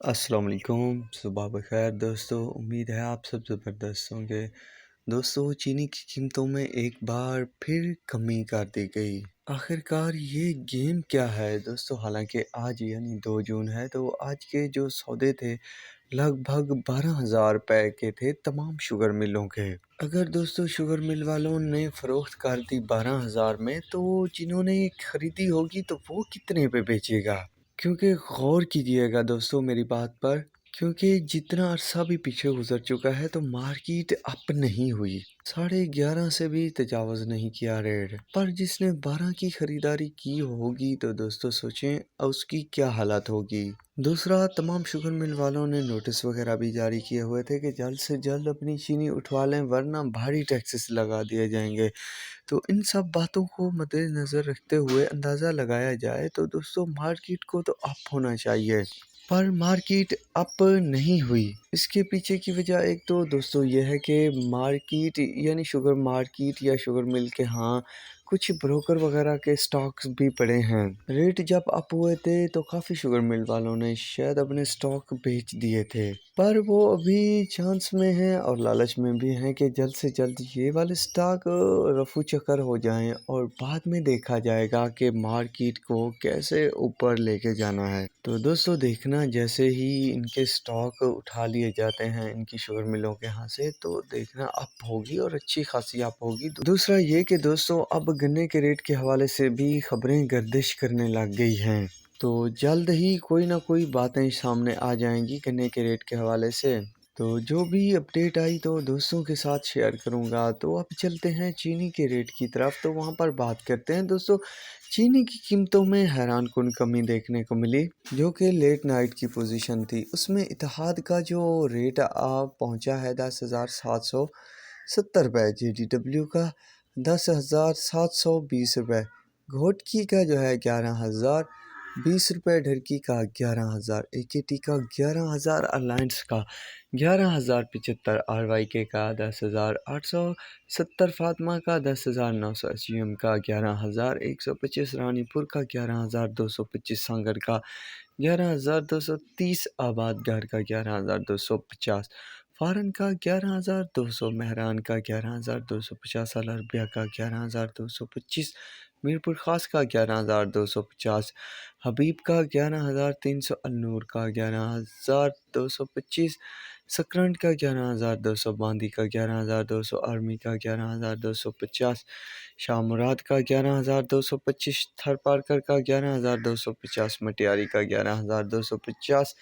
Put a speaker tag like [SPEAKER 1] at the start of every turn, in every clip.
[SPEAKER 1] السلام علیکم، صبح بخیر دوستو، امید ہے آپ سب زبردست ہوں گے۔ دوستو، چینی کی قیمتوں میں ایک بار پھر کمی کر دی گئی۔ آخرکار یہ گیم کیا ہے دوستو؟ حالانکہ آج یعنی 2 جون ہے تو آج کے جو سودے تھے لگ بھگ 12,000 روپے کے تھے تمام شوگر ملوں کے۔ اگر دوستو شوگر مل والوں نے فروخت کر دی 12,000 میں، تو جنہوں نے خریدی ہوگی تو وہ کتنے پہ بیچے گا؟ کیونکہ غور کیجئے گا دوستو میری بات پر، کیونکہ جتنا عرصہ بھی پیچھے گزر چکا ہے تو مارکیٹ اپ نہیں ہوئی، 11:30 سے بھی تجاوز نہیں کیا ریٹ پر۔ جس نے 12 کی خریداری کی ہوگی تو دوستو سوچیں اس کی کیا حالت ہوگی۔ دوسرا، تمام شوگر مل والوں نے نوٹس وغیرہ بھی جاری کیے ہوئے تھے کہ جلد سے جلد اپنی چینی اٹھوا لیں ورنہ بھاری ٹیکسز لگا دیے جائیں گے۔ تو ان سب باتوں کو مد نظر رکھتے ہوئے اندازہ لگایا جائے تو دوستو مارکیٹ کو تو اپ ہونا چاہیے، پر مارکیٹ اپ نہیں ہوئی۔ اس کے پیچھے کی وجہ ایک تو دوستو یہ ہے کہ مارکیٹ یعنی شوگر مارکیٹ یا شوگر مل کے ہاں کچھ بروکر وغیرہ کے سٹاکس بھی پڑے ہیں۔ ریٹ جب اپ ہوئے تھے تو کافی شوگر مل والوں نے شاید اپنے سٹاک بیچ دیے تھے، پر وہ ابھی چانس میں ہیں اور لالچ میں بھی ہیں کہ جلد سے جلد یہ والے سٹاک رفو چکر ہو جائیں اور بعد میں دیکھا جائے گا کہ مارکیٹ کو کیسے اوپر لے کے جانا ہے۔ تو دوستو دیکھنا جیسے ہی ان کے سٹاک اٹھا لیے جاتے ہیں ان کی شوگر ملوں کے ہاں سے تو دیکھنا اپ ہوگی اور اچھی خاصی اپ ہوگی۔ دوسرا یہ کہ دوستو اب گنے کے ریٹ کے حوالے سے بھی خبریں گردش کرنے لگ گئی ہیں، تو جلد ہی کوئی نہ کوئی باتیں سامنے آ جائیں گی گنے کے ریٹ کے حوالے سے۔ تو جو بھی اپڈیٹ آئی تو دوستوں کے ساتھ شیئر کروں گا۔ تو اب چلتے ہیں چینی کے ریٹ کی طرف، تو وہاں پر بات کرتے ہیں دوستو۔ چینی کی قیمتوں میں حیران کن کمی دیکھنے کو ملی جو کہ لیٹ نائٹ کی پوزیشن تھی، اس میں اتحاد کا جو ریٹ پہنچا ہے 10,770 روپے، جے ڈی ڈبلیو کا 10,720 روپے، گھوٹکی کا جو ہے 11,020 روپے، ڈھرکی کا 11,000، اے کے ٹی کا 11,000، الائنس کا 11,075، آر وائی کے کا 10,870، فاطمہ کا 10,980، ایم کا 11,125، رانی پور کا 11,225، سانگر کا 11,230، آباد گھر کا 11,250، فارن کا 11,200، مہران کا 11,250، الربیہ کا 11,225، میرپور خاص کا 11,250، حبیب کا 11,300، النور کا 11,225، سکرنٹ کا 11,200، باندی کا 11,200، آرمی کا 11,250، شاہ مراد کا 11,225، تھر پارکر کا 11,250، مٹیاری کا 11,250،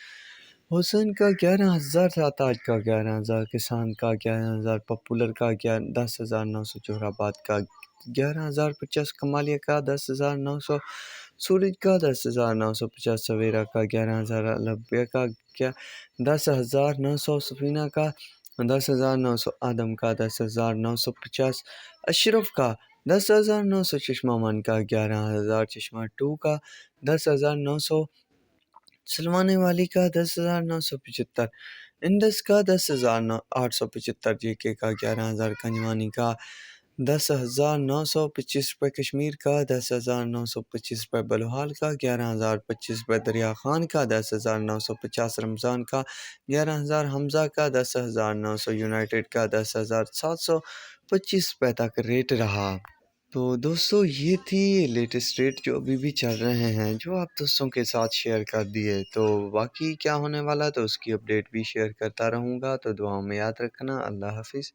[SPEAKER 1] حسین کا 11,000، تاج کا 11,000، کسان کا 11,000، پاپولر کا 10,900، جوہر آباد کا 11,050، کمالیہ کا 10,900، سورج کا 10,950، سویرا کا 11,000، الربیہ کا 10,900، سفینہ کا 10,900، آدم کا 10,950، اشرف کا 10,900، چشمہ من کا 11,000، چشمہ 2 کا 10,900، سلمانے والی کا 10,975، انڈس کا 10,875، جے کے کا 11,000، کنجوانی کا 10,925 روپے، کشمیر کا 10,925 روپے، بلوحال کا 11,025 روپے، دریا خان کا 10,950، رمضان کا 11,000، حمزہ کا 10,900، یونائٹڈ کا 10,725 روپے تک ریٹ رہا۔ تو دوستو یہ تھی لیٹسٹ ریٹ جو ابھی بھی چل رہے ہیں، جو آپ دوستوں کے ساتھ شیئر کر دیے۔ تو باقی کیا ہونے والا تو اس کی اپڈیٹ بھی شیئر کرتا رہوں گا، تو دعاؤں میں یاد رکھنا۔ اللہ حافظ۔